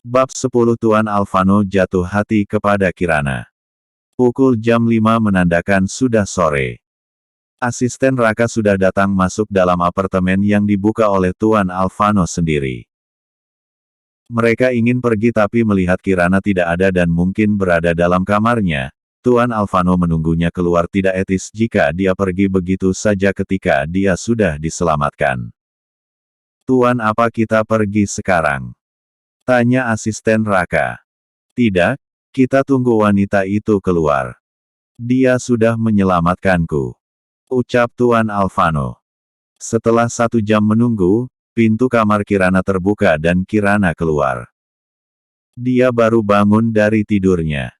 Bab 10 Tuan Alvano jatuh hati kepada Kirana. Pukul jam 5 menandakan sudah sore. Asisten Raka sudah datang masuk dalam apartemen yang dibuka oleh Tuan Alvano sendiri. Mereka ingin pergi tapi melihat Kirana tidak ada dan mungkin berada dalam kamarnya. Tuan Alvano menunggunya keluar tidak etis jika dia pergi begitu saja ketika dia sudah diselamatkan. Tuan, apa kita pergi sekarang? Tanya asisten Raka. Tidak, kita tunggu wanita itu keluar. Dia sudah menyelamatkanku. Ucap Tuan Alvano. Setelah 1 jam menunggu, pintu kamar Kirana terbuka dan Kirana keluar. Dia baru bangun dari tidurnya.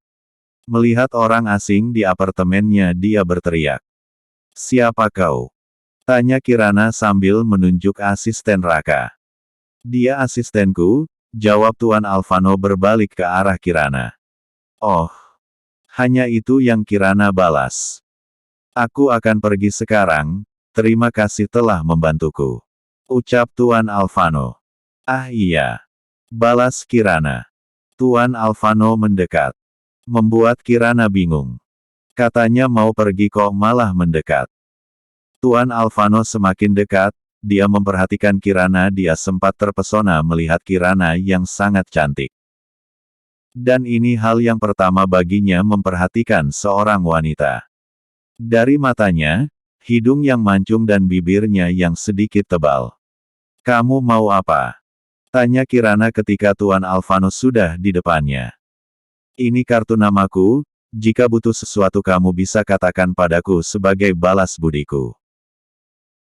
Melihat orang asing di apartemennya dia berteriak. Siapa kau? Tanya Kirana sambil menunjuk asisten Raka. Dia asistenku, jawab Tuan Alvano berbalik ke arah Kirana. Oh, hanya itu yang Kirana balas. Aku akan pergi sekarang, terima kasih telah membantuku. Ucap Tuan Alvano. Ah iya, balas Kirana. Tuan Alvano mendekat. Membuat Kirana bingung. Katanya mau pergi kok malah mendekat. Tuan Alvano semakin dekat. Dia memperhatikan Kirana, dia sempat terpesona melihat Kirana yang sangat cantik. Dan ini hal yang pertama baginya memperhatikan seorang wanita. Dari matanya, hidung yang mancung dan bibirnya yang sedikit tebal. Kamu mau apa? Tanya Kirana ketika Tuan Alvano sudah di depannya. Ini kartu namaku, jika butuh sesuatu kamu bisa katakan padaku sebagai balas budiku.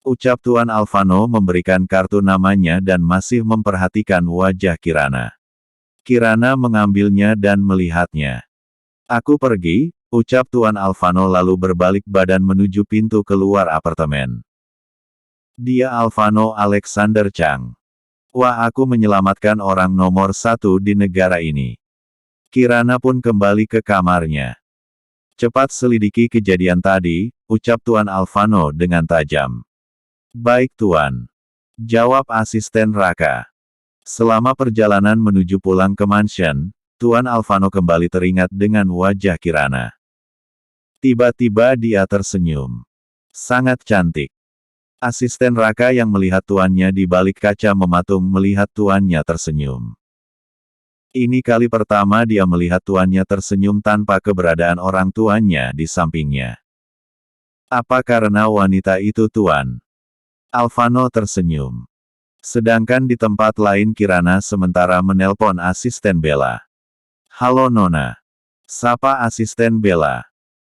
Ucap Tuan Alvano memberikan kartu namanya dan masih memperhatikan wajah Kirana. Kirana mengambilnya dan melihatnya. Aku pergi, ucap Tuan Alvano lalu berbalik badan menuju pintu keluar apartemen. Dia Alvano Alexander Chang. Wah, aku menyelamatkan orang nomor 1 di negara ini. Kirana pun kembali ke kamarnya. Cepat selidiki kejadian tadi, ucap Tuan Alvano dengan tajam. Baik Tuan. Jawab asisten Raka. Selama perjalanan menuju pulang ke mansion, Tuan Alvano kembali teringat dengan wajah Kirana. Tiba-tiba dia tersenyum. Sangat cantik. Asisten Raka yang melihat tuannya di balik kaca mematung melihat tuannya tersenyum. Ini kali pertama dia melihat tuannya tersenyum tanpa keberadaan orang tuanya di sampingnya. Apa karena wanita itu Tuan? Alvano tersenyum. Sedangkan di tempat lain Kirana sementara menelpon asisten Bella. Halo Nona. Sapa asisten Bella.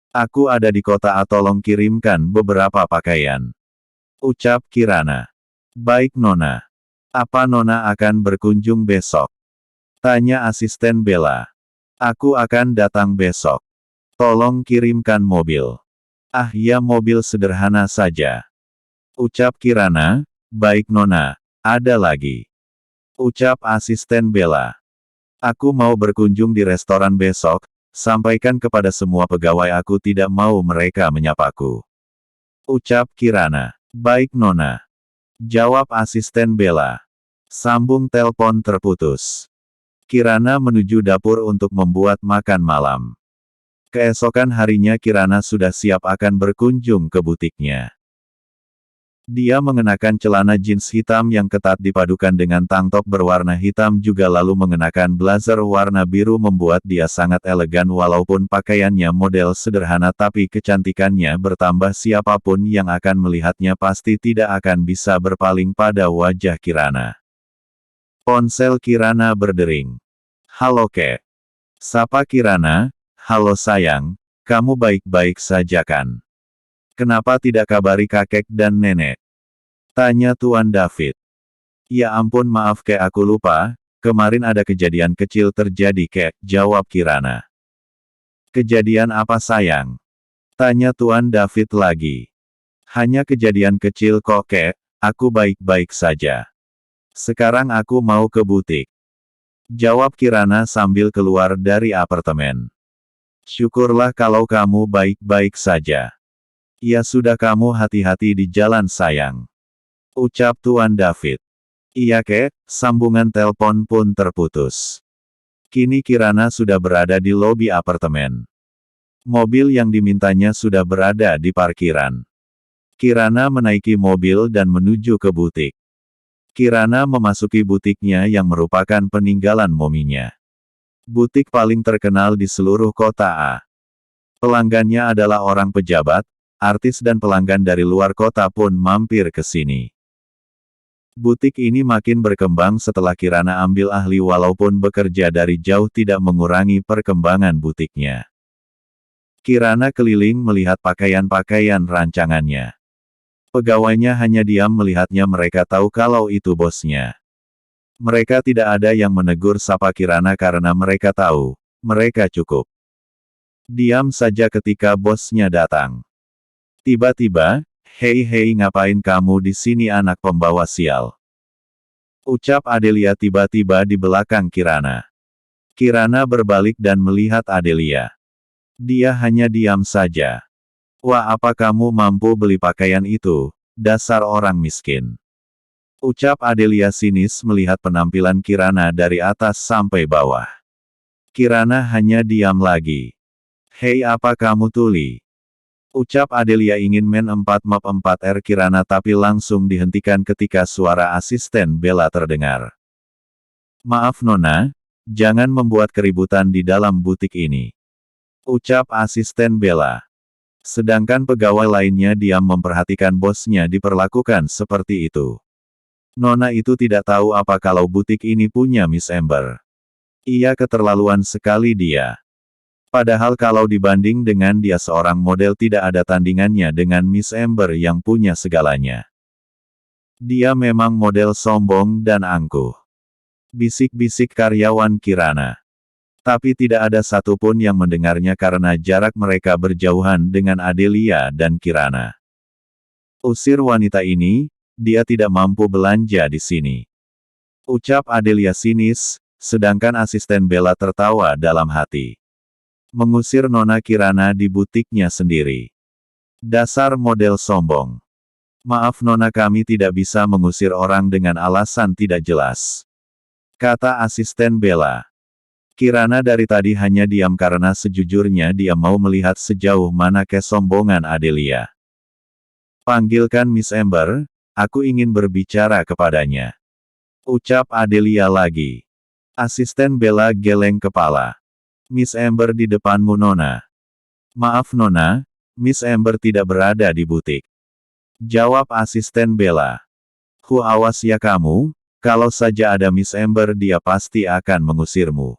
Aku ada di kota A, tolong kirimkan beberapa pakaian. Ucap Kirana. Baik Nona. Apa Nona akan berkunjung besok? Tanya asisten Bella. Aku akan datang besok. Tolong kirimkan mobil. Ah ya, mobil sederhana saja. Ucap Kirana, baik Nona, ada lagi. Ucap asisten Bella. Aku mau berkunjung di restoran besok, sampaikan kepada semua pegawai aku tidak mau mereka menyapaku. Ucap Kirana, baik Nona. Jawab asisten Bella. Sambung telepon terputus. Kirana menuju dapur untuk membuat makan malam. Keesokan harinya Kirana sudah siap akan berkunjung ke butiknya. Dia mengenakan celana jeans hitam yang ketat dipadukan dengan tank top berwarna hitam juga lalu mengenakan blazer warna biru membuat dia sangat elegan walaupun pakaiannya model sederhana tapi kecantikannya bertambah, siapapun yang akan melihatnya pasti tidak akan bisa berpaling pada wajah Kirana. Ponsel Kirana berdering. Halo Kek. Sapa Kirana, halo sayang, kamu baik-baik saja kan? Kenapa tidak kabari kakek dan nenek? Tanya Tuan David. Ya ampun maaf Kek, aku lupa, kemarin ada kejadian kecil terjadi Kek, jawab Kirana. Kejadian apa sayang? Tanya Tuan David lagi. Hanya kejadian kecil kok Kek, aku baik-baik saja. Sekarang aku mau ke butik. Jawab Kirana sambil keluar dari apartemen. Syukurlah kalau kamu baik-baik saja. Ya sudah, kamu hati-hati di jalan sayang. Ucap Tuan David. Iya Kek, sambungan telepon pun terputus. Kini Kirana sudah berada di lobi apartemen. Mobil yang dimintanya sudah berada di parkiran. Kirana menaiki mobil dan menuju ke butik. Kirana memasuki butiknya yang merupakan peninggalan mominya. Butik paling terkenal di seluruh kota A. Pelanggannya adalah orang pejabat, artis dan pelanggan dari luar kota pun mampir ke sini. Butik ini makin berkembang setelah Kirana ambil ahli walaupun bekerja dari jauh tidak mengurangi perkembangan butiknya. Kirana keliling melihat pakaian-pakaian rancangannya. Pegawainya hanya diam melihatnya, mereka tahu kalau itu bosnya. Mereka tidak ada yang menegur sapa Kirana karena mereka tahu, mereka cukup. Diam saja ketika bosnya datang. Tiba-tiba, "Hei hei, ngapain kamu di sini anak pembawa sial?" ucap Adelia tiba-tiba di belakang Kirana. Kirana berbalik dan melihat Adelia. Dia hanya diam saja. "Wah, apa kamu mampu beli pakaian itu, dasar orang miskin?" ucap Adelia sinis melihat penampilan Kirana dari atas sampai bawah. Kirana hanya diam lagi. "Hei, apa kamu tuli?" ucap Adelia ingin main 4-4R Kirana tapi langsung dihentikan ketika suara asisten Bella terdengar. "Maaf Nona, jangan membuat keributan di dalam butik ini," ucap asisten Bella. Sedangkan pegawai lainnya diam memperhatikan bosnya diperlakukan seperti itu. Nona itu tidak tahu apa kalau butik ini punya Miss Amber. Ia keterlaluan sekali dia. Padahal kalau dibanding dengan dia seorang model tidak ada tandingannya dengan Miss Amber yang punya segalanya. Dia memang model sombong dan angkuh. Bisik-bisik karyawan Kirana. Tapi tidak ada satupun yang mendengarnya karena jarak mereka berjauhan dengan Adelia dan Kirana. "Usir wanita ini, dia tidak mampu belanja di sini," ucap Adelia sinis, sedangkan asisten Bella tertawa dalam hati. Mengusir Nona Kirana di butiknya sendiri. Dasar model sombong. "Maaf Nona, kami tidak bisa mengusir orang dengan alasan tidak jelas," kata asisten Bella. Kirana dari tadi hanya diam karena sejujurnya dia mau melihat sejauh mana kesombongan Adelia. "Panggilkan Miss Amber, aku ingin berbicara kepadanya," ucap Adelia lagi. Asisten Bella geleng kepala. "Miss Amber di depanmu Nona." "Maaf Nona, Miss Amber tidak berada di butik," jawab asisten Bella. Awas ya kamu, kalau saja ada Miss Amber dia pasti akan mengusirmu."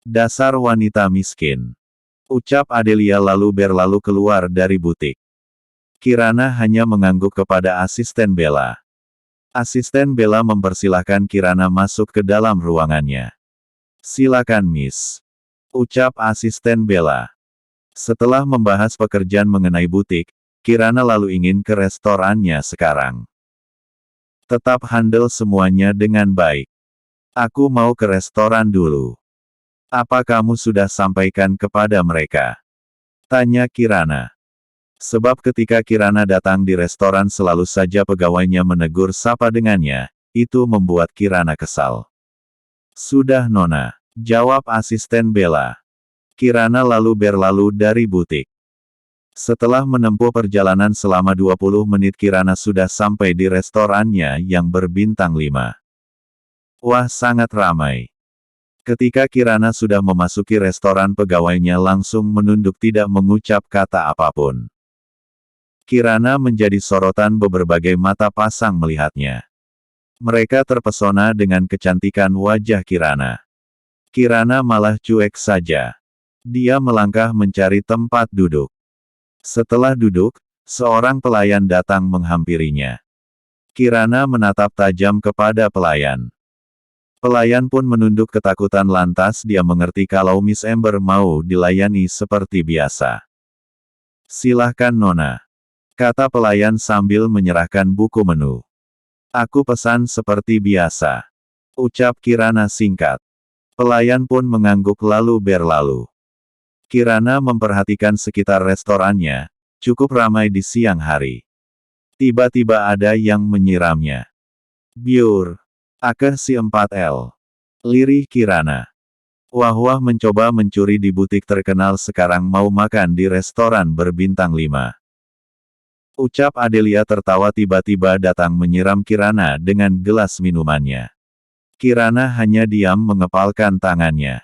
"Dasar wanita miskin," ucap Adelia lalu berlalu keluar dari butik. Kirana hanya mengangguk kepada asisten Bella. Asisten Bella mempersilahkan Kirana masuk ke dalam ruangannya. "Silakan Miss," ucap asisten Bella. Setelah membahas pekerjaan mengenai butik, Kirana lalu ingin ke restorannya sekarang. "Tetap handle semuanya dengan baik. Aku mau ke restoran dulu." "Apa kamu sudah sampaikan kepada mereka?" tanya Kirana. Sebab ketika Kirana datang di restoran selalu saja pegawainya menegur sapa dengannya, itu membuat Kirana kesal. "Sudah Nona," jawab asisten Bella. Kirana lalu berlalu dari butik. Setelah menempuh perjalanan selama 20 menit Kirana sudah sampai di restorannya yang berbintang 5. Wah, sangat ramai. Ketika Kirana sudah memasuki restoran pegawainya langsung menunduk tidak mengucap kata apapun. Kirana menjadi sorotan berbagai mata pasang melihatnya. Mereka terpesona dengan kecantikan wajah Kirana. Kirana malah cuek saja. Dia melangkah mencari tempat duduk. Setelah duduk, seorang pelayan datang menghampirinya. Kirana menatap tajam kepada pelayan. Pelayan pun menunduk ketakutan lantas dia mengerti kalau Miss Amber mau dilayani seperti biasa. "Silahkan Nona," kata pelayan sambil menyerahkan buku menu. "Aku pesan seperti biasa," ucap Kirana singkat. Pelayan pun mengangguk lalu berlalu. Kirana memperhatikan sekitar restorannya, cukup ramai di siang hari. Tiba-tiba ada yang menyiramnya. "Biur, akeh si 4L. Lirih Kirana. Wah-wah mencoba mencuri di butik terkenal sekarang mau makan di restoran berbintang 5. Ucap Adelia tertawa tiba-tiba datang menyiram Kirana dengan gelas minumannya. Kirana hanya diam mengepalkan tangannya.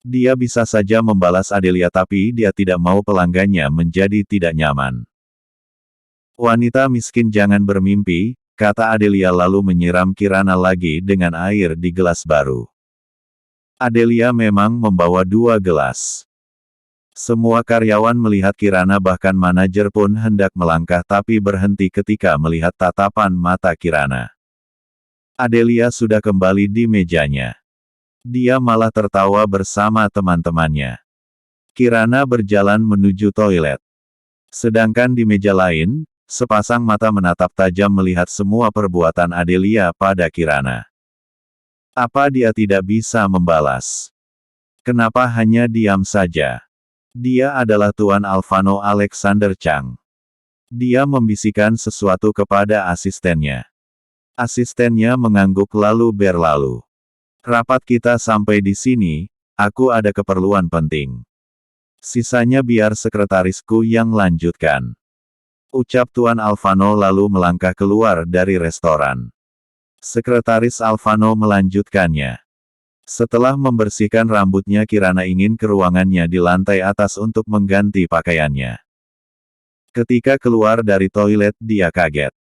Dia bisa saja membalas Adelia tapi dia tidak mau pelanggannya menjadi tidak nyaman. Wanita miskin jangan bermimpi, kata Adelia lalu menyiram Kirana lagi dengan air di gelas baru. Adelia memang membawa 2 gelas. Semua karyawan melihat Kirana bahkan manajer pun hendak melangkah tapi berhenti ketika melihat tatapan mata Kirana. Adelia sudah kembali di mejanya. Dia malah tertawa bersama teman-temannya. Kirana berjalan menuju toilet. Sedangkan di meja lain, sepasang mata menatap tajam melihat semua perbuatan Adelia pada Kirana. Apa dia tidak bisa membalas? Kenapa hanya diam saja? Dia adalah Tuan Alvano Alexander Chang. Dia membisikkan sesuatu kepada asistennya. Asistennya mengangguk lalu berlalu. Rapat kita sampai di sini, aku ada keperluan penting. Sisanya biar sekretarisku yang lanjutkan. Ucap Tuan Alvano lalu melangkah keluar dari restoran. Sekretaris Alvano melanjutkannya. Setelah membersihkan rambutnya Kirana ingin ke ruangannya di lantai atas untuk mengganti pakaiannya. Ketika keluar dari toilet dia kaget.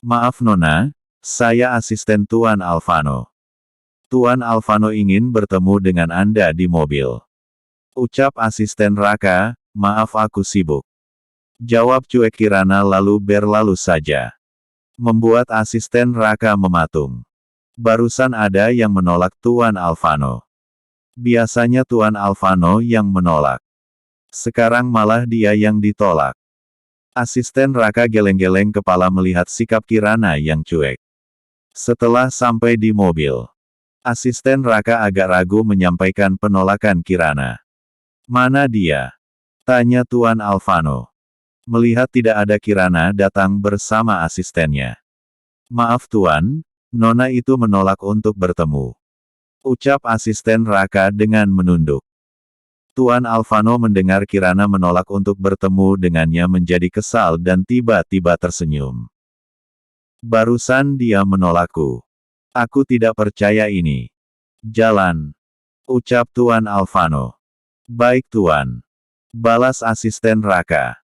Maaf Nona, saya asisten Tuan Alvano. Tuan Alvano ingin bertemu dengan Anda di mobil. Ucap asisten Raka, maaf aku sibuk. Jawab cuek Kirana lalu berlalu saja. Membuat asisten Raka mematung. Barusan ada yang menolak Tuan Alvano. Biasanya Tuan Alvano yang menolak. Sekarang malah dia yang ditolak. Asisten Raka geleng-geleng kepala melihat sikap Kirana yang cuek. Setelah sampai di mobil, asisten Raka agak ragu menyampaikan penolakan Kirana. Mana dia? Tanya Tuan Alvano. Melihat tidak ada Kirana datang bersama asistennya. Maaf Tuan, Nona itu menolak untuk bertemu. Ucap asisten Raka dengan menunduk. Tuan Alvano mendengar Kirana menolak untuk bertemu dengannya menjadi kesal dan tiba-tiba tersenyum. Barusan dia menolakku. Aku tidak percaya ini. Jalan. Ucap Tuan Alvano. Baik Tuan. Balas asisten Raka.